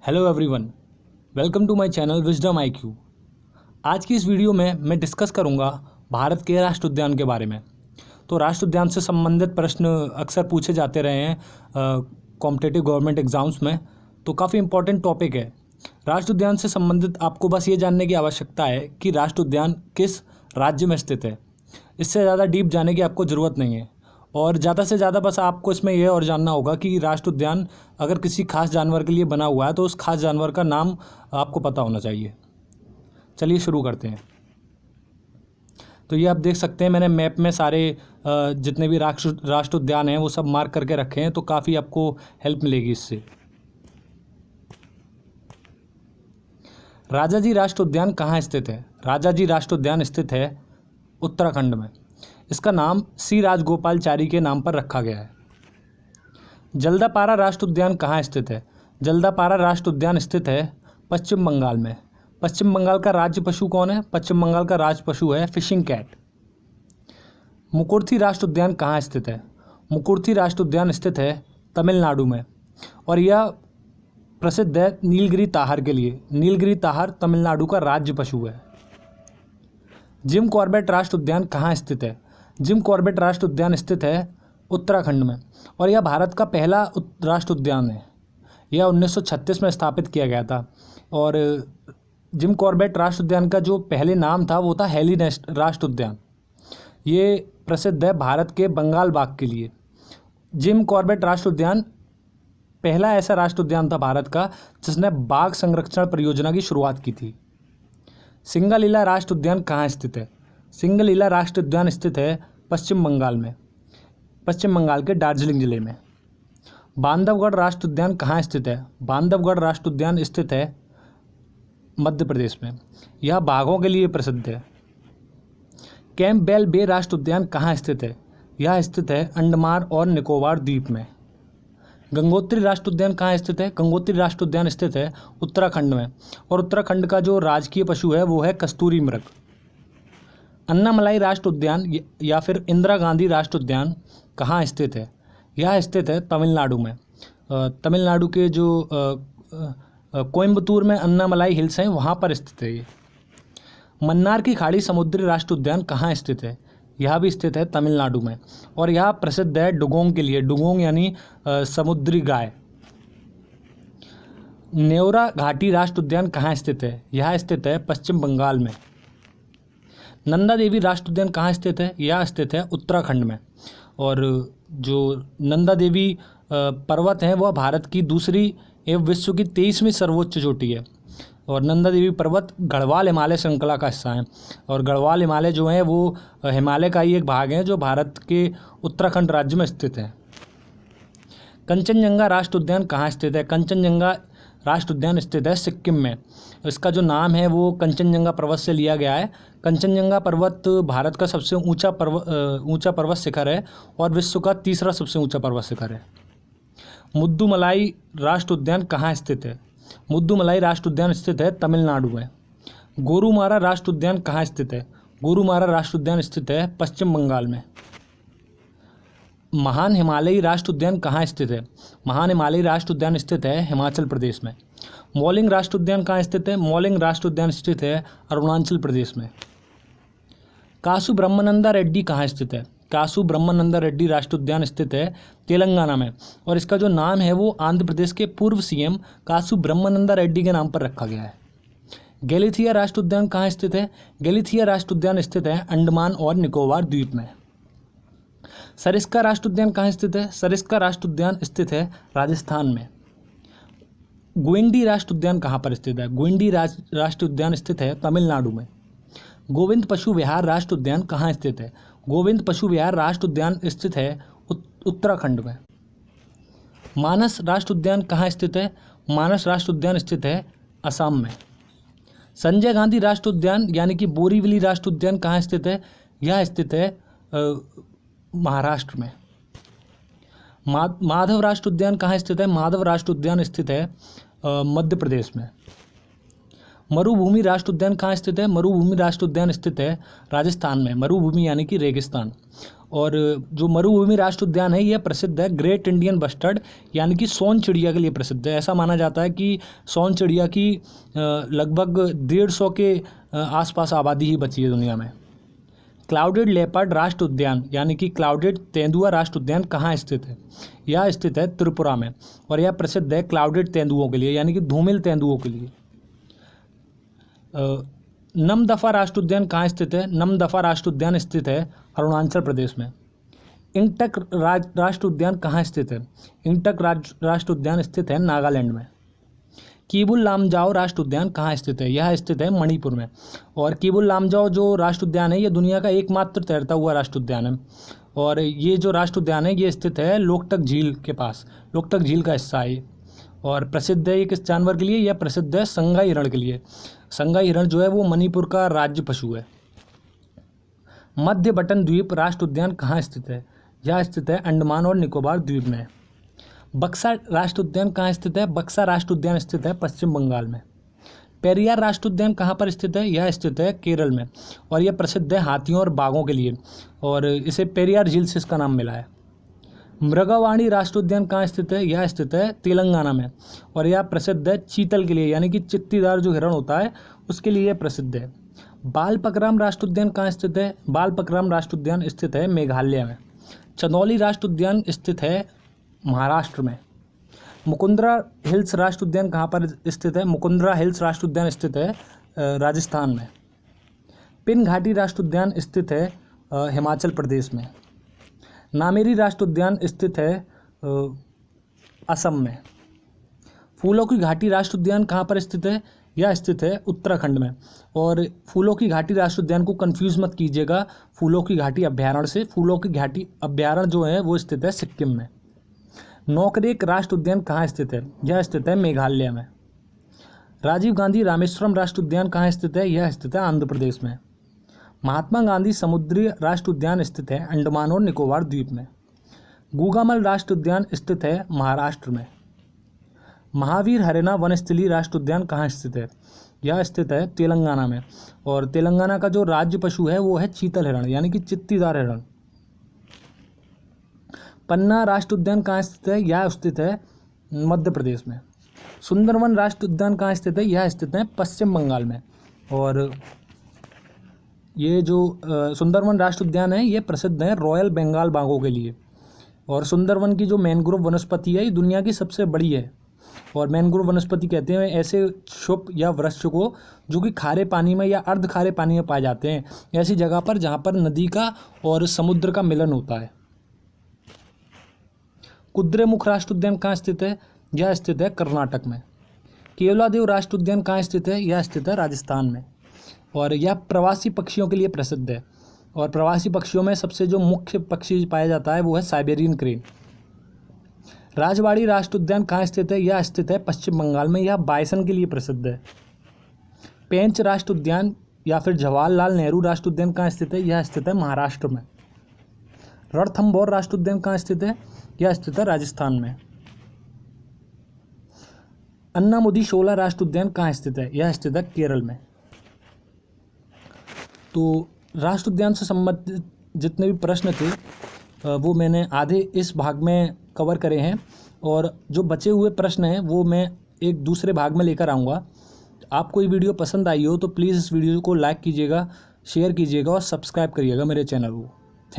Hello everyone, welcome to my channel wisdom IQ. आज की इस वीडियो में मैं डिस्कस करूंगा भारत के राष्ट्र उद्यान के बारे में। तो राष्ट्र उद्यान से संबंधित प्रश्न अक्सर पूछे जाते रहे हैं कॉम्पिटिटिव गवर्नमेंट एग्जाम्स में, तो काफ़ी इंपॉर्टेंट टॉपिक है। राष्ट्र उद्यान से संबंधित आपको बस ये जानने की आवश्यकता है कि राष्ट्र उद्यान किस राज्य में स्थित है। इससे ज़्यादा डीप जाने की आपको ज़रूरत नहीं है, और ज़्यादा से ज़्यादा बस आपको इसमें यह और जानना होगा कि राष्ट्र उद्यान अगर किसी खास जानवर के लिए बना हुआ है तो उस खास जानवर का नाम आपको पता होना चाहिए। चलिए शुरू करते हैं। तो ये आप देख सकते हैं, मैंने मैप में सारे जितने भी राष्ट्र उद्यान हैं वो सब मार्क करके रखे हैं, तो काफ़ी आपको हेल्प मिलेगी इससे। राजाजी राष्ट्र उद्यान कहाँ स्थित है? राजाजी राष्ट्र उद्यान स्थित है उत्तराखंड में। इसका नाम सी राजगोपालचारी के नाम पर रखा गया है। जल्दापारा राष्ट्र उद्यान कहाँ स्थित है? जल्दापारा राष्ट्र उद्यान स्थित है पश्चिम बंगाल में। पश्चिम बंगाल का राज्य पशु कौन है? पश्चिम बंगाल का राज्य पशु है फिशिंग कैट। मुकुर्थी राष्ट्र उद्यान कहाँ स्थित है? मुकुर्थी राष्ट्र उद्यान स्थित है तमिलनाडु में, और यह प्रसिद्ध है नीलगिरी ताहर के लिए। नीलगिरी ताहर तमिलनाडु का राज्य पशु है। जिम कॉर्बेट राष्ट्र उद्यान कहाँ स्थित है? जिम कॉर्बेट राष्ट्र उद्यान स्थित है उत्तराखंड में, और यह भारत का पहला राष्ट्र उद्यान है। यह 1936 में स्थापित किया गया था, और जिम कॉर्बेट राष्ट्र उद्यान का जो पहले नाम था वो था हेली राष्ट्र उद्यान। ये प्रसिद्ध है भारत के बंगाल बाघ के लिए। जिम कॉर्बेट राष्ट्र उद्यान पहला ऐसा राष्ट्र उद्यान था भारत का जिसने बाघ संरक्षण परियोजना की शुरुआत की थी। सिंगलीला राष्ट्र उद्यान कहाँ स्थित है? सिंगलीला राष्ट्र उद्यान स्थित है पश्चिम बंगाल में, पश्चिम बंगाल के दार्जिलिंग जिले में। बांधवगढ़ राष्ट्र उद्यान कहाँ स्थित है? बांधवगढ़ राष्ट्र उद्यान स्थित है मध्य प्रदेश में। यह बाघों के लिए प्रसिद्ध है। कैंपबेल बे राष्ट्र उद्यान कहाँ स्थित है? यह स्थित है अंडमान और निकोबार द्वीप में। गंगोत्री राष्ट्र उद्यान कहाँ स्थित है? गंगोत्री राष्ट्र उद्यान स्थित है उत्तराखंड में, और उत्तराखंड का जो राजकीय पशु है वो है कस्तूरी मृग। अन्नामलाई राष्ट्र उद्यान या फिर इंदिरा गांधी राष्ट्र उद्यान कहाँ स्थित है? यह स्थित है तमिलनाडु में। तमिलनाडु के जो कोयम्बतूर में अन्नामलाई हिल्स हैं वहाँ पर स्थित है ये। मन्नार की खाड़ी समुद्री राष्ट्र उद्यान कहाँ स्थित है? यह भी स्थित है तमिलनाडु में, और यह प्रसिद्ध है डुगोंग के लिए। डुगोंग यानी समुद्री गाय। नेवरा घाटी राष्ट्र उद्यान कहाँ स्थित है? यह स्थित है पश्चिम बंगाल में। नंदा देवी राष्ट्र उद्यान कहाँ स्थित है? यह स्थित है उत्तराखंड में, और जो नंदा देवी पर्वत हैं वह भारत की दूसरी एवं विश्व की 23वीं सर्वोच्च चोटी है। और नंदा देवी पर्वत गढ़वाल हिमालय श्रृंखला का हिस्सा है, और गढ़वाल हिमालय जो है वो हिमालय का ही एक भाग है जो भारत के उत्तराखंड राज्य में स्थित है। कंचनजंगा राष्ट्र उद्यान कहाँ स्थित है? कंचनजंगा राष्ट्र उद्यान स्थित है सिक्किम में। इसका जो नाम है वो कंचनजंगा पर्वत से लिया गया है। कंचनजंगा पर्वत भारत का सबसे ऊंचा पर्वत शिखर है, और विश्व का तीसरा सबसे ऊंचा पर्वत शिखर है। मुद्दुमलाई राष्ट्र उद्यान कहाँ स्थित है? मुद्दुमलाई राष्ट्र उद्यान स्थित है तमिलनाडु में। गोरुमारा राष्ट्र उद्यान कहाँ स्थित है? गोरुमारा राष्ट्र उद्यान स्थित है पश्चिम बंगाल में। महान हिमालयी राष्ट्र उद्यान कहाँ स्थित है? महान हिमालयी राष्ट्र उद्यान स्थित है हिमाचल प्रदेश में। मौलिंग राष्ट्र उद्यान कहाँ स्थित है? मौलिंग राष्ट्र उद्यान स्थित है अरुणाचल प्रदेश में। कासु ब्रह्मानंदा रेड्डी कहाँ स्थित है? कासु ब्रह्मानंदा रेड्डी राष्ट्र उद्यान स्थित है तेलंगाना में, और इसका जो नाम है वो आंध्र प्रदेश के पूर्व सीएम कासु ब्रह्मानंदा रेड्डी के नाम पर रखा गया है। गैलीथिया राष्ट्र उद्यान कहाँ स्थित है? गैलीथिया राष्ट्र उद्यान स्थित है अंडमान और निकोबार द्वीप में। सरिस्का राष्ट्र उद्यान कहाँ स्थित है? सरिस्का राष्ट्र उद्यान स्थित है राजस्थान में। गोइंडी राष्ट्र उद्यान कहाँ पर स्थित है? गोइंडी राष्ट्र उद्यान स्थित है तमिलनाडु में। गोविंद पशु विहार राष्ट्र उद्यान कहाँ स्थित है? गोविंद पशु विहार राष्ट्र उद्यान स्थित है उत्तराखंड में। मानस राष्ट्र उद्यान कहाँ स्थित है? मानस राष्ट्र उद्यान स्थित है असम में। संजय गांधी राष्ट्र उद्यान यानी कि बोरीवली राष्ट्र उद्यान कहाँ स्थित है? यह स्थित है महाराष्ट्र में। माधव राष्ट्र उद्यान कहाँ स्थित है? माधव राष्ट्र उद्यान स्थित है मध्य प्रदेश में। मरुभूमि राष्ट्र उद्यान कहाँ स्थित है? मरुभूमि राष्ट्र उद्यान स्थित है राजस्थान में। मरुभूमि यानी कि रेगिस्तान। और जो मरुभूमि राष्ट्र उद्यान है यह प्रसिद्ध है ग्रेट इंडियन बस्टर्ड यानी कि सोन चिड़िया के लिए प्रसिद्ध है। ऐसा माना जाता है कि सोन चिड़िया की लगभग 150 के आसपास आबादी ही बची है दुनिया में। क्लाउडेड लेपर्ड राष्ट्र उद्यान यानी कि क्लाउडेड तेंदुआ राष्ट्र उद्यान कहाँ स्थित है? यह स्थित है त्रिपुरा में और यह प्रसिद्ध है क्लाउडेड तेंदुओं के लिए यानी कि धूमिल तेंदुओं के लिए। नमदफा राष्ट्र उद्यान कहाँ स्थित है? नमदफा राष्ट्र उद्यान स्थित है अरुणाचल प्रदेश में। इंटक राष्ट्र उद्यान कहाँ स्थित है? इंटक राष्ट्र उद्यान स्थित है नागालैंड में। कीबुल लामजाओ राष्ट्र उद्यान कहाँ स्थित है? यह स्थित है मणिपुर में। और कीबुल लामजाओ जो राष्ट्र उद्यान है ये दुनिया का एकमात्र तैरता हुआ राष्ट्र उद्यान है और ये जो राष्ट्र उद्यान है ये स्थित है लोकटक झील के पास। लोकटक झील का हिस्सा है और प्रसिद्ध है ये किस जानवर के लिए? यह प्रसिद्ध है संगाई हिरण के लिए। संगाई हिरण जो है वो मणिपुर का राज्य पशु है। मध्य बटन द्वीप राष्ट्र उद्यान कहाँ स्थित है? यह स्थित है अंडमान और निकोबार द्वीप में। बक्सा राष्ट्र उद्यान कहाँ स्थित है? बक्सा राष्ट्र उद्यान स्थित है पश्चिम बंगाल में। पेरियार राष्ट्र उद्यान कहाँ पर स्थित है? यह स्थित है केरल में और यह प्रसिद्ध है हाथियों और बाघों के लिए और इसे पेरियार झील से इसका नाम मिला है। मृगवाणी राष्ट्र उद्यान कहाँ स्थित है? यह स्थित है तेलंगाना में और यह प्रसिद्ध है चीतल के लिए यानी कि चित्तीदार जो हिरण होता है उसके लिए प्रसिद्ध है। बालपक्रम राष्ट्र उद्यान कहाँ स्थित है? बालपक्रम राष्ट्र उद्यान स्थित है मेघालय में। चंदौली राष्ट्र उद्यान स्थित है महाराष्ट्र में। मुकुंदरा हिल्स राष्ट्र उद्यान कहाँ पर स्थित है? मुकुंदरा हिल्स राष्ट्र उद्यान स्थित है राजस्थान में। पिन घाटी राष्ट्र उद्यान स्थित है हिमाचल प्रदेश में। नामेरी राष्ट्र उद्यान स्थित है असम में। फूलों की घाटी राष्ट्र उद्यान कहाँ पर स्थित है? यह स्थित है उत्तराखंड में और फूलों की घाटी राष्ट्र उद्यान को कंफ्यूज मत कीजिएगा फूलों की घाटी अभ्यारण्य से। फूलों की घाटी अभ्यारण्य जो है वो स्थित है सिक्किम में। नोकरेक राष्ट्र उद्यान कहाँ स्थित है? यह स्थित है मेघालय में। राजीव गांधी रामेश्वरम राष्ट्र उद्यान कहाँ स्थित है? यह स्थित है आंध्र प्रदेश में। महात्मा गांधी समुद्री राष्ट्र उद्यान स्थित है अंडमान और निकोबार द्वीप में। गूगामल राष्ट्र उद्यान स्थित है महाराष्ट्र में। महावीर हरेना वनस्थली राष्ट्र उद्यान कहाँ स्थित है? यह स्थित है तेलंगाना में और तेलंगाना का जो राज्य पशु है वो है चीतल हिरण यानी कि चित्तीदार हिरण। पन्ना राष्ट्र उद्यान कहाँ स्थित है? यह स्थित है मध्य प्रदेश में। सुंदरवन राष्ट्र उद्यान कहाँ स्थित है? यह स्थित है पश्चिम बंगाल में और ये जो सुंदरवन राष्ट्र उद्यान है ये प्रसिद्ध है रॉयल बंगाल बाघों के लिए और सुंदरवन की जो मैनग्रोव वनस्पति है ये दुनिया की सबसे बड़ी है और मैनग्रोव वनस्पति कहते हैं ऐसे शुभ या वृक्ष को जो कि खारे पानी में या अर्ध खारे पानी में पाए जाते हैं ऐसी जगह पर जहाँ पर नदी का और समुद्र का मिलन होता है। कुद्रेमुख राष्ट्र उद्यान कहाँ स्थित है? यह स्थित है कर्नाटक में। केवलादेव राष्ट्र उद्यान कहाँ स्थित है? यह स्थित है राजस्थान में और यह प्रवासी पक्षियों के लिए प्रसिद्ध है और प्रवासी पक्षियों में सबसे जो मुख्य पक्षी पाया जाता है वो है साइबेरियन क्रेन। राजवाड़ी राष्ट्र उद्यान कहाँ स्थित है? यह स्थित है पश्चिम बंगाल में। यह बाइसन के लिए प्रसिद्ध है। पेंच राष्ट्र उद्यान या फिर जवाहरलाल नेहरू राष्ट्र उद्यान कहाँ स्थित है? यह स्थित है महाराष्ट्र में। रणथंभौर राष्ट्र उद्यान कहाँ स्थित है? यह स्थित है राजस्थान में। अन्नामुदी शोला राष्ट्र उद्यान कहाँ स्थित है? यह स्थित है केरल में। तो राष्ट्र उद्यान से संबंधित जितने भी प्रश्न थे वो मैंने आधे इस भाग में कवर करे हैं और जो बचे हुए प्रश्न हैं वो मैं एक दूसरे भाग में लेकर आऊँगा। आपको ये वीडियो पसंद आई हो तो प्लीज़ इस वीडियो को लाइक कीजिएगा, शेयर कीजिएगा और सब्सक्राइब करिएगा मेरे चैनल को।